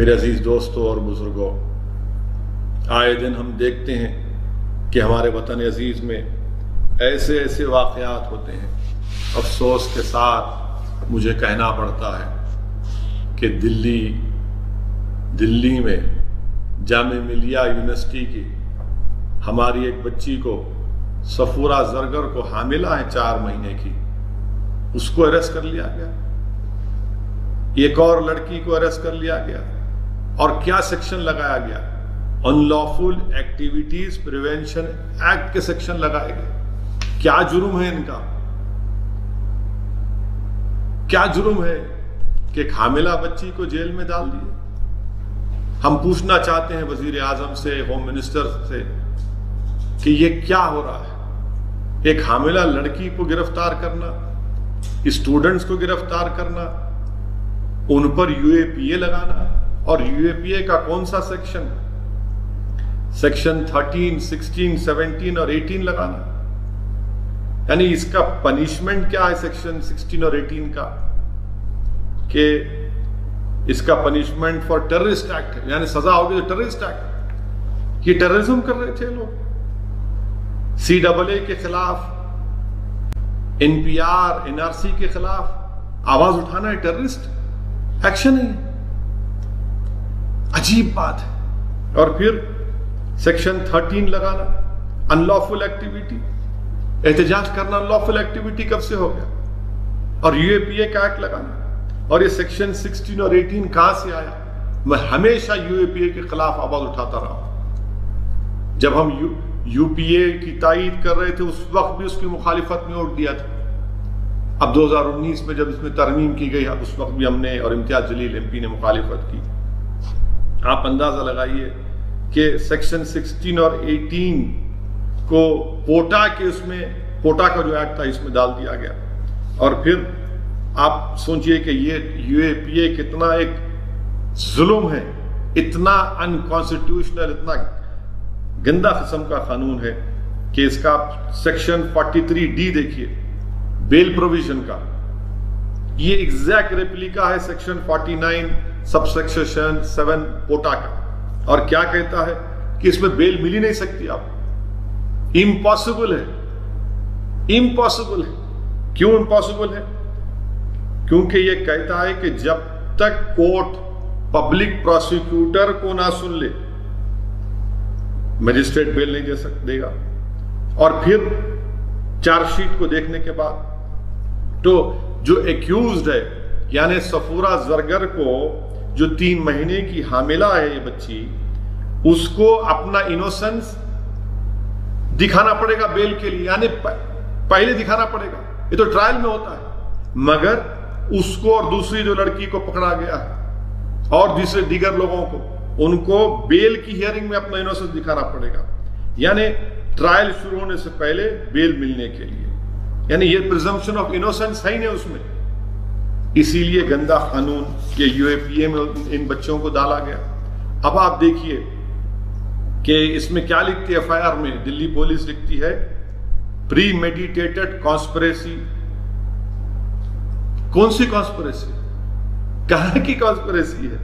میرے عزیز دوستوں اور بزرگوں، آئے دن ہم دیکھتے ہیں کہ ہمارے وطن عزیز میں ایسے ایسے واقعات ہوتے ہیں۔ افسوس کے ساتھ مجھے کہنا پڑتا ہے کہ دلی میں جامعہ ملیہ یونیورسٹی کی ہماری ایک بچی کو، صفورہ زرگر کو، حاملہ ہے 4 مہینے کی، اس کو اریسٹ کر لیا گیا۔ ایک اور لڑکی کو اریسٹ کر لیا گیا، اور کیا سیکشن لگایا گیا؟ ان لافل ایکٹیویٹیز پریونشن ایکٹ کے سیکشن لگائے گئے۔ کیا جرم ہے ان کا؟ کیا جرم ہے کہ ایک حاملہ بچی کو جیل میں ڈال دیے؟ ہم پوچھنا چاہتے ہیں وزیر اعظم سے، ہوم منسٹر سے، کہ یہ کیا ہو رہا ہے؟ ایک حاملہ لڑکی کو گرفتار کرنا، اسٹوڈنٹس کو گرفتار کرنا، ان پر یو اے پی اے لگانا، اور یو اے پی اے کا کون سا سیکشن؟ سیکشن 13، 16، 17 اور 18 لگانا۔ یعنی اس کا پنشمنٹ کیا ہے سیکشن 16 اور 18 کا؟ کہ اس کا پنشمنٹ فار ٹیررسٹ ایکٹ ہے، یعنی سزا ہوگی ٹیررسٹ ایکٹ۔ یہ ٹیررزم کر رہے تھے لوگ، CAA کے خلاف، NPR NRC کے خلاف آواز اٹھانا ہے ٹیررسٹ ایکشن ہے۔ عجیب بات ہے۔ اور پھر سیکشن 13 لگانا، ان لافل ایکٹیویٹی، احتجاج کرنا ان لافل ایکٹیویٹی کب سے ہو گیا؟ اور یو اے پی اے کا ایکٹ لگانا، اور یہ سیکشن 16 اور 18 کہاں سے آیا؟ میں ہمیشہ یو اے پی اے کے خلاف آواز اٹھاتا رہا ہوں۔ جب ہم یو پی اے کی تائید کر رہے تھے اس وقت بھی اس کی مخالفت میں ووٹ دیا تھا۔ اب 2019 میں جب اس میں ترمیم کی گئی، اس وقت بھی ہم نے، اور امتیاز جلیل MP نے مخالفت کی۔ آپ اندازہ لگائیے کہ سیکشن 16 اور 18 کو پوٹا کے، اس میں پوٹا کا جو ایکٹ تھا اس میں ڈال دیا گیا۔ اور پھر آپ سوچئے کہ یہ یو اے پی اے کتنا ایک ظلم ہے، اتنا انکانسٹیٹیوشنل، اتنا گندا قسم کا قانون ہے کہ اس کا سیکشن 43D دیکھیے، بیل پروویژن کا، یہ ایگزیکٹ ریپلیکا ہے سیکشن 49 سب سیکشن 7 پوٹا کا۔ اور کیا کہتا ہے کہ اس میں بیل مل ہی نہیں سکتی آپ، امپاسبل ہے، امپاسبل ہے۔ کیوں امپاسبل ہے؟ کیونکہ یہ کہتا ہے کہ جب تک کورٹ پبلک پروسیکیوٹر کو نہ سن لے، مجسٹریٹ بیل نہیں دے گا۔ اور پھر چارج شیٹ کو دیکھنے کے بعد تو جو ایکیوزڈ ہے، یعنی صفورہ زرگر کو، جو 3 مہینے کی حاملہ ہے یہ بچی، اس کو اپنا انوسنس دکھانا پڑے گا بیل کے لیے، یعنی پہلے دکھانا پڑے گا۔ یہ تو ٹرائل میں ہوتا ہے، مگر اس کو اور دوسری جو لڑکی کو پکڑا گیا ہے اور دیگر لوگوں کو، ان کو بیل کی ہیئرنگ میں اپنا انوسنس دکھانا پڑے گا، یعنی ٹرائل شروع ہونے سے پہلے بیل ملنے کے لیے۔ یعنی یہ پریزمپشن آف انوسنس ہے ہی نہیں اس میں، اسی لیے گندا قانون یہ یو اے پی اے میں ان بچوں کو ڈالا گیا۔ اب آپ دیکھیے کہ اس میں کیا لکھتی ہے FIR میں، دلی پولیس لکھتی ہے پری میڈیٹیٹڈ کانسپریسی۔ کون سی کانسپریسی؟ کہاں کی کانسپریسی ہے؟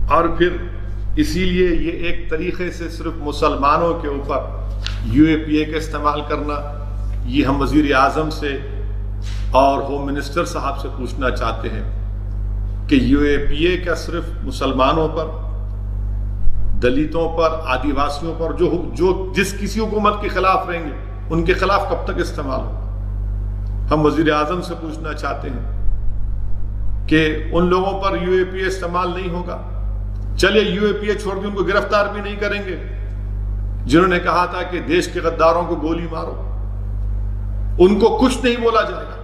اور پھر اسی لیے یہ ایک طریقے سے صرف مسلمانوں کے اوپر یو اے پی اے کا استعمال کرنا، یہ ہم وزیر اعظم سے اور ہوم منسٹر صاحب سے پوچھنا چاہتے ہیں کہ یو اے پی اے کا صرف مسلمانوں پر، دلتوں پر، آدی واسیوں پر، جو جس کسی حکومت کے خلاف رہیں گے ان کے خلاف کب تک استعمال ہو؟ ہم وزیر اعظم سے پوچھنا چاہتے ہیں کہ ان لوگوں پر یو اے پی اے استعمال نہیں ہوگا؟ چلیے یو اے پی اے چھوڑ کے ان کو گرفتار بھی نہیں کریں گے جنہوں نے کہا تھا کہ دیش کے غداروں کو گولی مارو، ان کو کچھ نہیں بولا جائے گا۔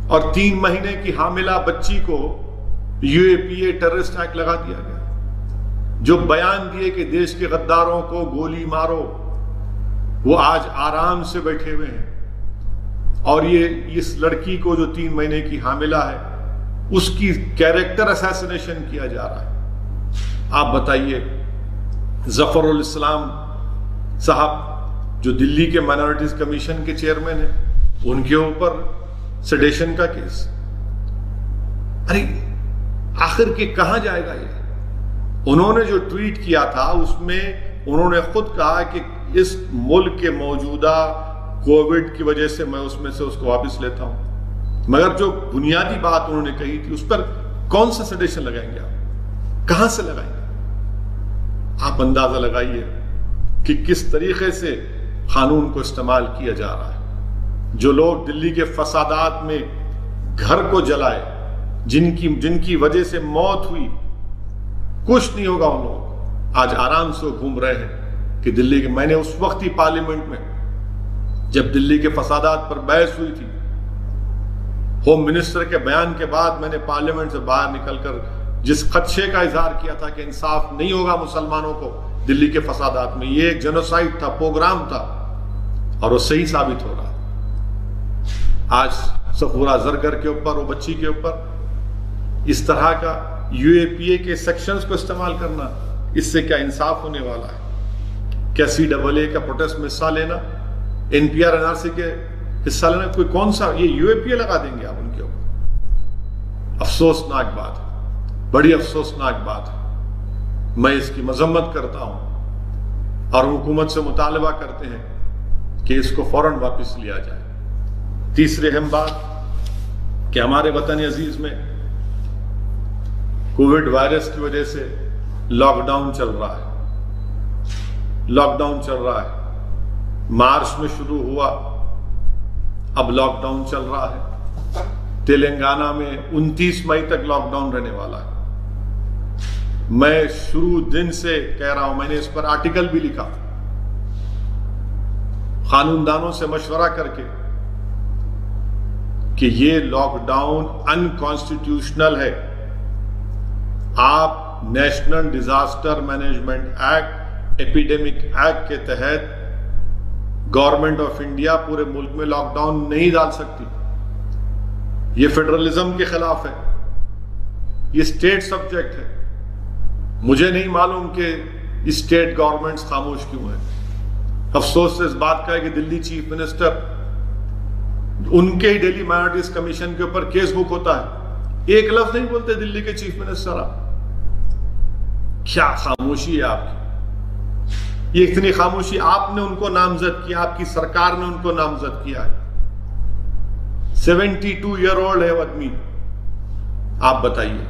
اور 3 مہینے کی حاملہ بچی کو you a P a terrorist act لگا دیا گیا، جو بیان دیے کہ دیش کے غداروں کو گولی مارو، وہ آج آرام سے بیٹھے ہوئے ہیں۔ اور یہ اس لڑکی کو جو 3 مہینے کی حاملہ ہے، اس کی کیریکٹر اسیسنیشن کیا جا رہا ہے۔ آپ بتائیے، ظفر الاسلام صاحب جو دلی کے مائنورٹیز کمیشن کے چیئرمین ہیں، ان کے اوپر سیڈیشن کا کیس۔ ارے آخر کے کہاں جائے گا یہ؟ انہوں نے جو ٹویٹ کیا تھا اس میں انہوں نے خود کہا کہ اس ملک کے موجودہ کووڈ کی وجہ سے میں اس کو واپس لیتا ہوں، مگر جو بنیادی بات انہوں نے کہی تھی اس پر کون سا سیڈیشن لگائیں گے آپ؟ کہاں سے لگائیں گے؟ آپ اندازہ لگائیے کہ کس طریقے سے قانون کو استعمال کیا جا رہا ہے۔ جو لوگ دلی کے فسادات میں گھر کو جلائے، جن کی وجہ سے موت ہوئی، کچھ نہیں ہوگا، ان لوگ آج آرام سے گھوم رہے ہیں کہ دلی کے، میں نے اس وقت ہی پارلیمنٹ میں جب دلی کے فسادات پر بحث ہوئی تھی، ہوم منسٹر کے بیان کے بعد میں نے پارلیمنٹ سے باہر نکل کر جس خدشے کا اظہار کیا تھا کہ انصاف نہیں ہوگا مسلمانوں کو دلی کے فسادات میں، یہ ایک جنوسائیڈ تھا، پروگرام تھا، اور وہ صحیح ثابت ہو رہا۔ آج صفورہ زرگر کے اوپر، وہ بچی کے اوپر اس طرح کا یو اے پی اے کے سیکشنز کو استعمال کرنا، اس سے کیا انصاف ہونے والا ہے؟ کیا سی ڈبل اے کا پروٹیسٹ میں حصہ لینا، N P R N R C کے حصہ لینا، کوئی کون سا یہ یو اے پی اے لگا دیں گے آپ ان کے اوپر؟ افسوسناک بات ہے، بڑی افسوسناک بات ہے۔ میں اس کی مذمت کرتا ہوں اور حکومت سے مطالبہ کرتے ہیں کہ اس کو فوراً واپس لیا جائے۔ تیسری اہم بات کہ ہمارے وطن عزیز میں کووڈ وائرس کی وجہ سے لاک ڈاؤن چل رہا ہے، لاک ڈاؤن چل رہا ہے، مارچ میں شروع ہوا، اب لاک ڈاؤن چل رہا ہے۔ تلنگانہ میں 29 مئی تک لاک ڈاؤن رہنے والا ہے۔ میں شروع دن سے کہہ رہا ہوں، میں نے اس پر آرٹیکل بھی لکھا، قانون دانوں سے مشورہ کر کے، کہ یہ لاک ڈاؤن انکانسٹیٹیوشنل ہے۔ آپ national disaster management act, epidemic act کے تحت گورنمنٹ آف انڈیا پورے ملک میں لاک ڈاؤن نہیں ڈال سکتی، یہ فیڈرلزم کے خلاف ہے، یہ اسٹیٹ سبجیکٹ ہے۔ مجھے نہیں معلوم کہ اسٹیٹ گورنمنٹس خاموش کیوں ہیں۔ افسوس اس بات کا ہے کہ دلی چیف منسٹر، ان کے ہی ڈیلی مائنورٹیز کمیشن کے اوپر کیس بک ہوتا ہے، ایک لفظ نہیں بولتے دلی کے چیف منسٹر۔ آپ کیا خاموشی ہے آپ کی؟ یہ اتنی خاموشی، آپ نے ان کو نامزد کیا، آپ کی سرکار نے ان کو نامزد کیا ہے۔ 72 ایئر اولڈ ہے وہ آدمی، آپ بتائیے